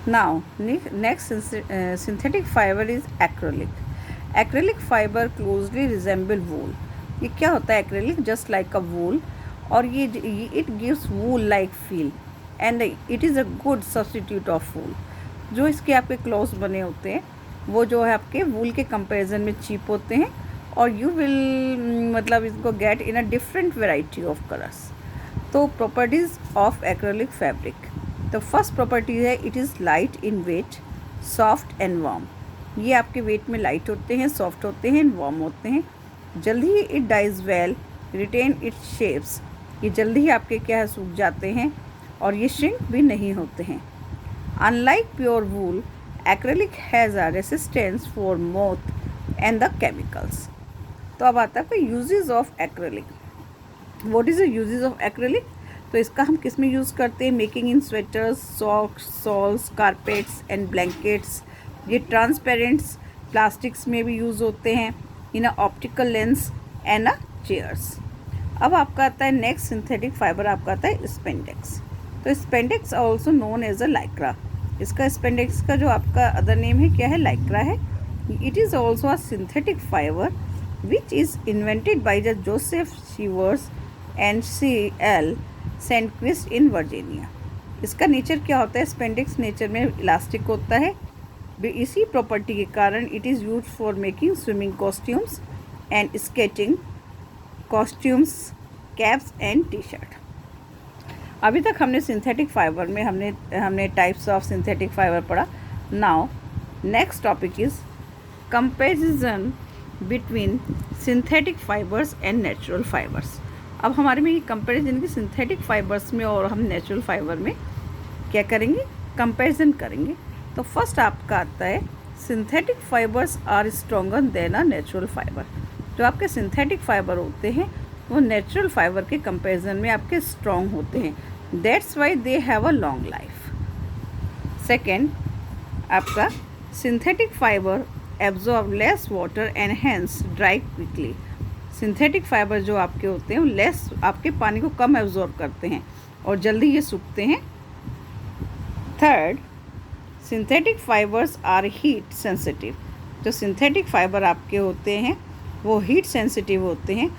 Now, next synthetic fiber is acrylic. Acrylic fiber closely resemble wool. ये क्या होता है acrylic? Just like a wool, और ये it gives wool like feel and it is a good substitute of wool. जो इसके आपके clothes बने होते हैं वो जो है आपके वूल के कंपैरिजन में चीप होते हैं, और यू विल मतलब इसको get in a different variety of colours. तो प्रॉपर्टीज़ ऑफ एक्रेलिक फैब्रिक. तो फर्स्ट प्रॉपर्टी है it is light in weight, soft and warm. ये आपके वेट में लाइट होते हैं, सॉफ्ट होते हैं, वार्म होते हैं. जल्दी ही it dyes well, retain its shapes. ये जल्दी ही आपके क्या है सूख जाते हैं, और ये श्रिंक भी नहीं होते हैं. Unlike pure wool, acrylic has a resistance for moth and the chemicals. तो अब आता है आपका uses of acrylic. What is the uses of acrylic? तो इसका हम किस में यूज़ करते हैं? Making in sweaters, socks, shawls, carpets and blankets. ये ट्रांसपेरेंट्स प्लास्टिक्स में भी यूज़ होते हैं, in a optical lens and a chairs. अब आपका आता है नेक्स्ट सिंथेटिक फाइबर, आपका आता है स्पेंडेक्स. तो spandex also known as a lycra. इसका स्पेंडेक्स का जो आपका अदर नेम है क्या है? लाइक्रा है. It is also a synthetic fibre which is invented by the Joseph Shivers and C.L. Sandquist in Virginia. इसका नेचर क्या होता है? स्पेंडेक्स नेचर में इलास्टिक होता है. इसी प्रॉपर्टी के कारण it is use for making swimming costumes and skating costumes, caps and T shirt. अभी तक हमने सिंथेटिक फाइबर में हमने टाइप्स ऑफ सिंथेटिक फाइबर पढ़ा. Now next topic is comparison between synthetic fibres and natural fibres. अब हमारे में ये कंपेरिजन की सिंथेटिक फाइबर्स में और हम नेचुरल फाइबर में क्या करेंगे? कंपेरिजन करेंगे. तो फर्स्ट आपका आता है synthetic fibres are stronger than a natural fibre. जो आपके सिंथेटिक फाइबर होते हैं वो नेचुरल फाइबर के कंपेरिजन में आपके स्ट्रॉन्ग होते हैं. That's why they have a long life. Second आपका synthetic fibre absorb less water and hence dry quickly. Synthetic fibre जो आपके होते हैं वो लेस आपके पानी को कम एब्जॉर्ब करते हैं और जल्दी ये सूखते हैं. Third, synthetic fibres are heat sensitive. जो सिंथेटिक फाइबर आपके होते हैं वो हीट सेंसिटिव होते हैं.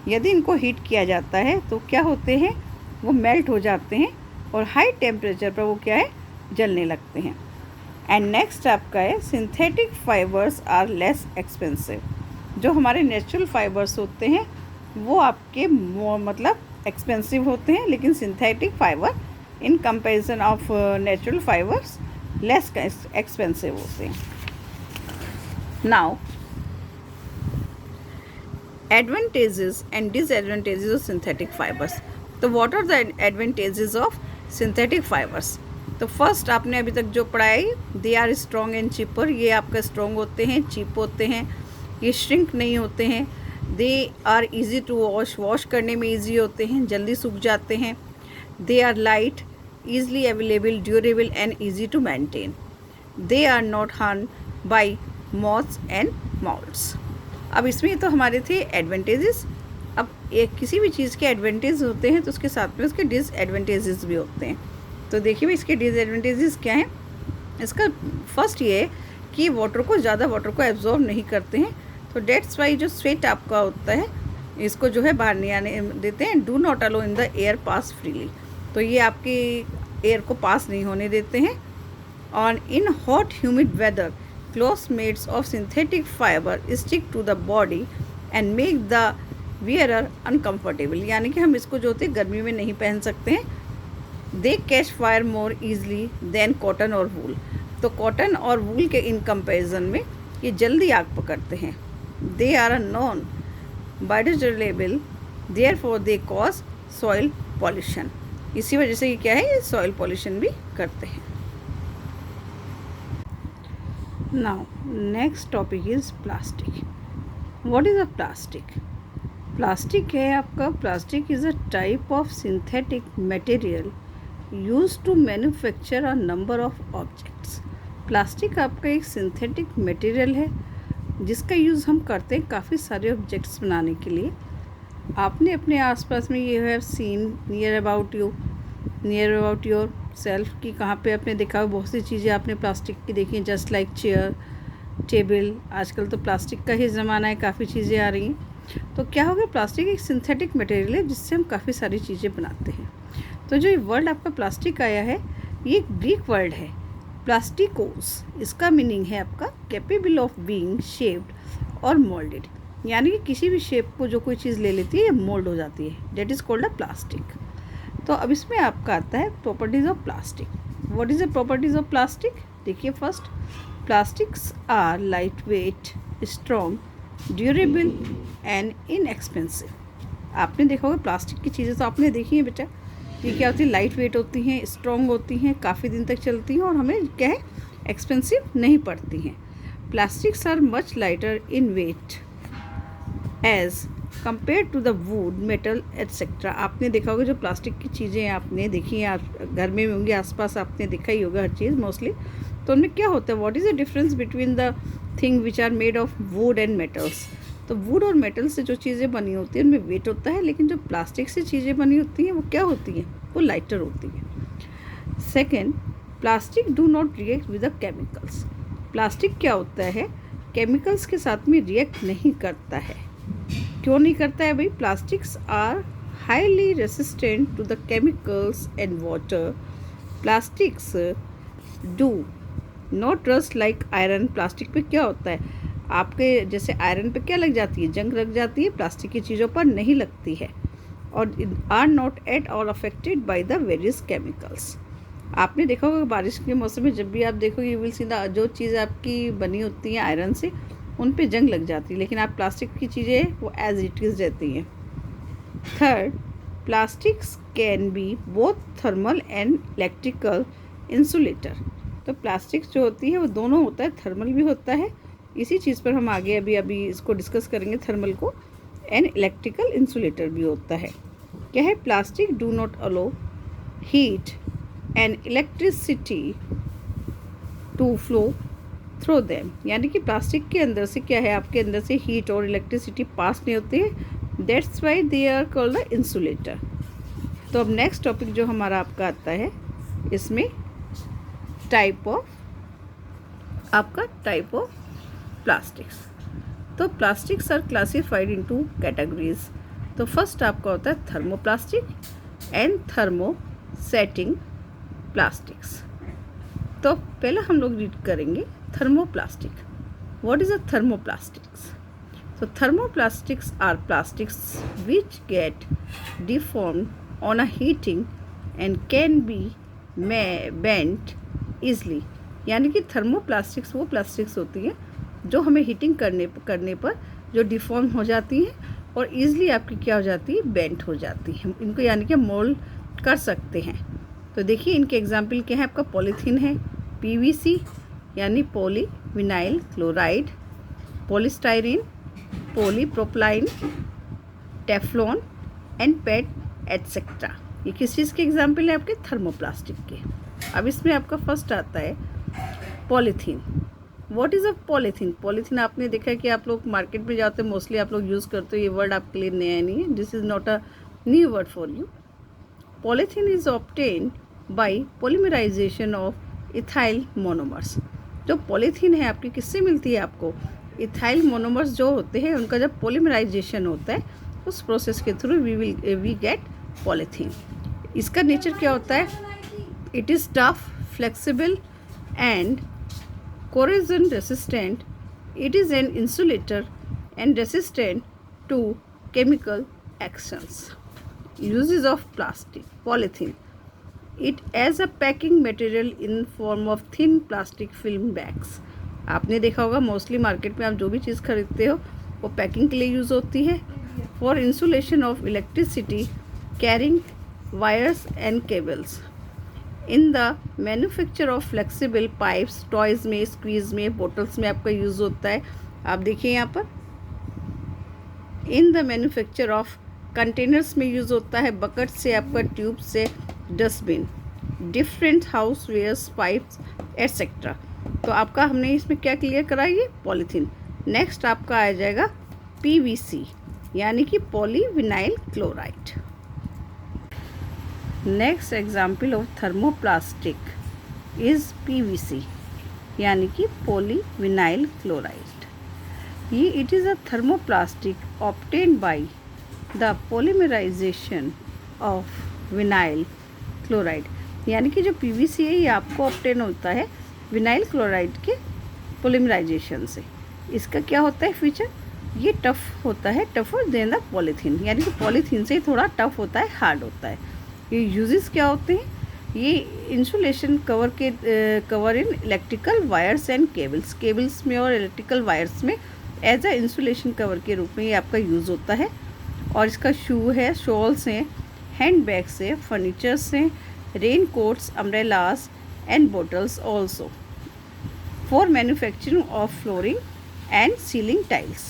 यदि इनको हीट किया जाता है तो क्या होते हैं? वो मेल्ट हो जाते हैं और हाई टेम्परेचर पर वो क्या है? जलने लगते हैं. एंड नेक्स्ट आपका है synthetic fibres are less expensive. जो हमारे नेचुरल फाइबर्स होते हैं वो आपके मतलब एक्सपेंसिव होते हैं, लेकिन synthetic fibre in comparison of natural fibres less expensive होते हैं. Now advantages and disadvantages of synthetic fibers. तो what are the advantages of synthetic fibers? तो फर्स्ट आपने अभी तक जो पढ़ा है they are strong and cheaper. ये आपका स्ट्रॉन्ग होते हैं, चीप होते हैं, ये श्रिंक नहीं होते हैं. They are easy to wash करने में इजी होते हैं, जल्दी सूख जाते हैं. They are light, easily available, durable and easy to maintain. They are not harm by moths and moulds. अब इसमें तो हमारे थे एडवांटेजेस. अब एक किसी भी चीज़ के एडवांटेज होते हैं तो उसके साथ में उसके डिसएडवांटेजेस भी होते हैं. तो देखिए भाई इसके डिसएडवांटेजेस क्या हैं. इसका फर्स्ट ये है कि वाटर को ज़्यादा वाटर को एब्जॉर्ब नहीं करते हैं. तो डेट्स वाई जो स्वेट आपका होता है इसको जो है बाहर नहीं आने देते हैं. Do not allow in the air pass freely. तो ये आपकी एयर को पास नहीं होने देते हैं. और in hot humid weather cloths made of synthetic fiber stick to the body and make the wearer uncomfortable. यानी कि हम इसको जो होते गर्मी में नहीं पहन सकते हैं. They catch fire more easily than cotton or wool. तो कॉटन और वूल के इन कंपेरिजन में ये जल्दी आग पकड़ते हैं. They are non biodegradable, therefore they cause soil pollution. इसी वजह से ये क्या है? ये सॉइल पॉल्यूशन भी करते हैं. Now next topic is plastic. What is a plastic? Plastic है आपका. Plastic is a type of synthetic material used to manufacture a number of objects. Plastic आपका एक synthetic material है जिसका यूज़ हम करते हैं काफ़ी सारे ऑब्जेक्ट्स बनाने के लिए. आपने अपने आसपास में ये have seen near about your self की कहाँ पे आपने देखा, बहुत सी चीज़ें आपने प्लास्टिक की देखी हैं, जस्ट लाइक चेयर, टेबल। आजकल तो प्लास्टिक का ही ज़माना है, काफ़ी चीज़ें आ रही हैं। तो क्या हो गया, प्लास्टिक एक सिंथेटिक मटेरियल है जिससे हम काफ़ी सारी चीज़ें बनाते हैं। तो जो ये वर्ड आपका प्लास्टिक आया है, ये एक ग्रीक वर्ड है, प्लास्टिकोस। इसका मीनिंग है आपका कैपेबल ऑफ बीइंग शेप्ड और मोल्डेड, यानी कि किसी भी शेप को जो कोई चीज़ ले लेती है ये मोल्ड हो जाती है, that is called a plastic. तो अब इसमें आपका आता है properties of plastic. What is the properties of plastic? देखिए, first, plastics are light weight, strong, durable and inexpensive. आपने देखा होगा प्लास्टिक की चीज़ें तो आपने देखी हैं बेटा, ये क्या होती है, लाइट वेट होती हैं, स्ट्रॉन्ग होती हैं, काफ़ी दिन तक चलती हैं और हमें क्या है, एक्सपेंसिव नहीं पड़ती हैं। Plastics are much lighter in weight as compare to the wood, metal etcetera. आपने देखा होगा जो प्लास्टिक की चीज़ें आपने देखी हैं, आप घर में होंगी, आसपास आपने देखा ही होगा हर चीज़ मोस्टली। तो उनमें क्या होता है, what is the difference between the thing which are made of wood and metals? तो वुड और मेटल से जो चीज़ें बनी होती हैं उनमें वेट होता है, लेकिन जो प्लास्टिक से चीज़ें बनी होती हैं वो क्या होती हैं, वो लाइटर होती हैं। Second, plastic do not react with the chemicals. Plastic क्या होता है, केमिकल्स के साथ में रिएक्ट नहीं करता है। क्यों नहीं करता है भाई? Plastics are highly resistant to the chemicals and water. Plastics do not rust like iron. Plastic पे क्या होता है, आपके जैसे आयरन पे क्या लग जाती है, जंग लग जाती है, प्लास्टिक की चीज़ों पर नहीं लगती है। और are not at all affected by the various chemicals. आपने देखा होगा बारिश के मौसम में जब भी आप देखोगे, यू विल सी द जो चीज़ आपकी बनी होती है आयरन से, उन पे जंग लग जाती है, लेकिन आप प्लास्टिक की चीज़ें वो एज इट इज़ रहती हैं। Third, plastics can be both thermal and electrical insulator. तो प्लास्टिक्स जो होती है वो दोनों होता है, थर्मल भी होता है, इसी चीज़ पर हम आगे अभी इसको डिस्कस करेंगे, थर्मल को, एंड इलेक्ट्रिकल इंसुलेटर भी होता है। क्या है, plastic do not allow heat and electricity to flow through them. यानी कि प्लास्टिक के अंदर से क्या है, आपके अंदर से हीट और इलेक्ट्रिसिटी पास नहीं होती है, that's why they are called the insulator. तो अब नेक्स्ट टॉपिक जो हमारा आपका आता है, इसमें टाइप ऑफ प्लास्टिक्स। तो plastics are classified into categories. तो फर्स्ट आपका होता है थर्मोप्लास्टिक एंड थर्मोसेटिंग प्लास्टिक्स। तो पहले हम लोग रीड करेंगे thermoplastic. What is a thermoplastics? So thermoplastics are plastics which get deformed on a heating and can be bent easily. यानी कि थर्मोप्लास्टिक्स वो प्लास्टिक्स होती हैं जो हमें हीटिंग करने पर जो डिफॉर्म हो जाती हैं और ईज़िली आपकी क्या हो जाती है, बेंट हो जाती है। इनको यानी कि मोल्ड कर सकते हैं। तो देखिए इनके एग्जाम्पल क्या है, आपका पॉलीथीन है, पीवीसी यानी poly vinyl chloride, polystyrene, polypropylene, Teflon and pet etcetera. ये किस चीज़ के एग्जाम्पल है, आपके थर्मोप्लास्टिक के। अब इसमें आपका फर्स्ट आता है polythene. What is a polythene? Polythene आपने देखा है कि आप लोग मार्केट में जाते हैं, मोस्टली आप लोग यूज़ करते हो, ये वर्ड आपके लिए नया नहीं है, this is not a new word for you. Polythene is obtained by polymerization of ethyl monomers. जो पॉलीथीन है आपकी किससे मिलती है, आपको इथाइल मोनोमर्स जो होते हैं उनका जब पॉलीमराइजेशन होता है उस प्रोसेस के थ्रू वी गेट पॉलीथीन। इसका नेचर क्या होता है, it is tough, flexible and corrosion resistant. It is an insulator and resistant to chemical actions. Uses of polythene. It as a packing material in form of thin plastic film bags. आपने देखा होगा mostly market में आप जो भी चीज़ खरीदते हो वो पैकिंग के लिए यूज़ होती है। For insulation of electricity, carrying wires and cables. In the manufacture of flexible pipes, toys में, स्क्वीज़ में, बोटल्स में आपका यूज़ होता है। आप देखिए यहाँ पर in the manufacture of containers में यूज़ होता है, बकेट से, आपका ट्यूब से, dustbin, different house wares, pipes etcetera. तो आपका हमने इसमें क्या क्लियर कराई है, पॉलीथीन। नेक्स्ट आपका आ जाएगा पीवीसी यानी कि polyvinyl chloride. Next example of thermoplastic is PVC यानी कि पॉलीविनाइल क्लोराइड। ये it is a thermoplastic obtained by the polymerization of vinyl chloride. यानी कि जो PVC है ये आपको ऑब्टेन होता है विनाइल क्लोराइड के पॉलीमराइजेशन से। इसका क्या होता है फीचर, ये टफ होता है, टफर देन द पॉलीथीन, यानी कि पॉलीथीन से थोड़ा टफ होता है, हार्ड होता है। ये यूजेस क्या होते हैं, ये insulation cover in electrical wires and cables में और इलेक्ट्रिकल वायर्स में एज अ इंसुलेशन कवर के रूप में ये आपका यूज़ होता है। और इसका शू है, शॉल्स हैं, हैंड बैग्स है, फर्नीचर्स हैं, rain quotes, umbrellas and bottles also for manufacturing of flooring and ceiling tiles.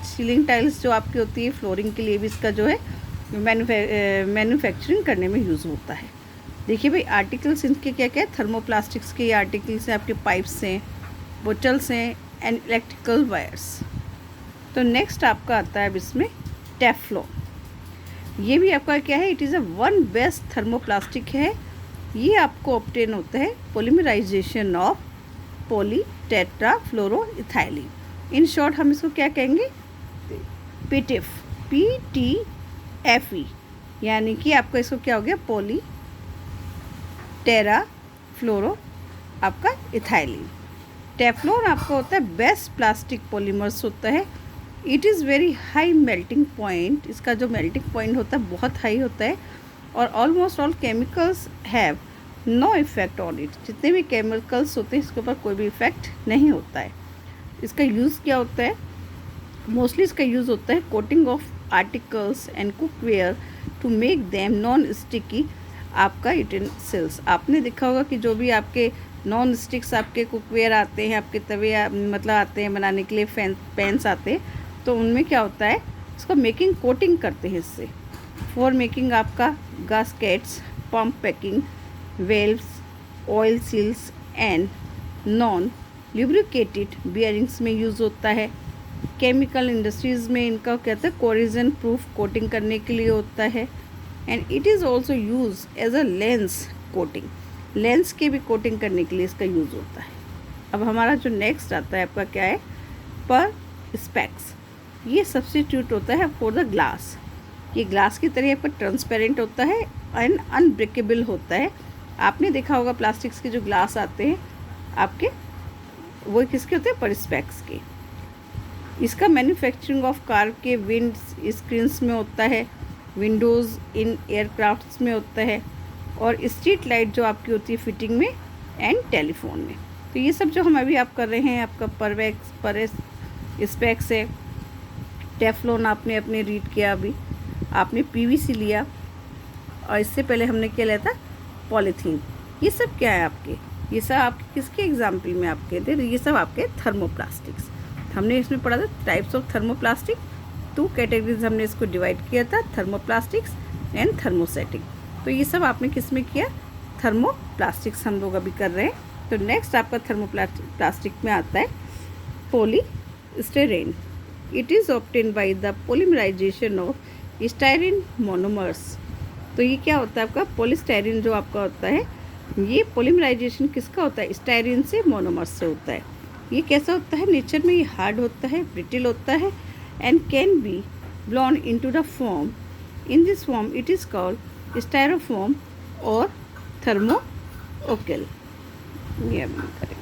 Ceiling tiles जो आपकी होती है फ्लोरिंग के लिए भी इसका जो है मैन्युफैक्चरिंग करने में यूज़ होता है। देखिए भाई आर्टिकल्स इनके क्या क्या है, थर्मोप्लास्टिक्स के ये आर्टिकल्स हैं, आपके पाइप्स हैं, बोटल्स हैं एंड इलेक्ट्रिकल वायर्स। तो नेक्स्ट आपका आता है अब इसमें टेफ्लॉन। ये भी आपका क्या है, it is a one best thermoplastic है। ये आपको ऑब्टेन होता है पॉलीमराइजेशन ऑफ पॉलीटेट्राफ्लोरोइथाइलिन। इन शॉर्ट हम इसको क्या कहेंगे, PTFE, PTFE, यानी कि आपका इसको क्या हो गया, पॉली टेराफ्लोरो आपका इथाइलिन। टेफ्लॉन आपका होता है बेस्ट प्लास्टिक पॉलीमर्स होता है। It is very high melting point, इसका जो मेल्टिंग पॉइंट होता है बहुत हाई होता है। और almost all chemicals have no effect on it, जितने भी केमिकल्स होते हैं इसके ऊपर कोई भी इफेक्ट नहीं होता है। इसका यूज़ क्या होता है, मोस्टली इसका यूज़ होता है coating of articles and cookware to make them non sticky आपका यूटेंसिल्स। आपने देखा होगा कि जो भी आपके नॉन स्टिक्स आपके कुकवेयर आते हैं, आपके तवे मतलब आते हैं बनाने के लिए, पैंस आते हैं, तो उनमें क्या होता है, इसको मेकिंग कोटिंग करते हैं इससे, फॉर मेकिंग आपका gaskets, pump packing, valves, oil seals and non lubricated bearings में यूज़ होता है। केमिकल इंडस्ट्रीज़ में इनका कहते हैं कोरिजन प्रूफ कोटिंग करने के लिए होता है। And it is also use as a lens coating, lens के भी कोटिंग करने के लिए इसका यूज़ होता है। अब हमारा जो नेक्स्ट आता है आपका क्या है, पर स्पेक्स। ये सब्स्टिट्यूट होता है फॉर द ग्लास। ये ग्लास की तरह आपका ट्रांसपेरेंट होता है एंड अनब्रेकेबल होता है। आपने देखा होगा प्लास्टिक्स के जो ग्लास आते हैं आपके, वो किसके होते हैं, परिस्पेक्स के। इसका मैन्युफैक्चरिंग ऑफ कार के विंड स्क्रीन्स में होता है, विंडोज़ इन एयरक्राफ्ट्स में होता है, और स्ट्रीट लाइट जो आपकी होती है फिटिंग में एंड टेलीफोन में। तो ये सब जो हम अभी आप कर रहे हैं आपका पर स्पेक्स है, टेफ्लॉन आपने अपने रीड किया, अभी आपने PVC लिया, और इससे पहले हमने क्या लिया था, पॉलीथीन। ये सब क्या है आपके, ये सब आपके किसके एग्जाम्पल में आपके थे, ये सब आपके थर्मोप्लास्टिक्स। हमने इसमें पढ़ा था टाइप्स ऑफ थर्मोप्लास्टिक, 2 कैटेगरीज हमने इसको डिवाइड किया था, थर्मोप्लास्टिक्स एंड थर्मोसेटिक। तो ये सब आपने किस में किया, थर्मोप्लास्टिक्स हम लोग अभी कर रहे हैं। तो नेक्स्ट आपका थर्मोप्लास्टिक में आता है polystyrene. It is obtain by the polymerization of styrene monomers. तो ये क्या होता है आपका, पॉलीस्टाइरीन जो आपका होता है, ये पॉलीमराइजेशन किसका होता है, स्टाइरिन से मोनोमर्स से होता है। ये कैसा होता है, नेचर में ये हार्ड होता है, ब्रिटिल होता है, and can be blown into the form. In this form it is called styrofoam और थर्मोओकेल। ये अभी करें।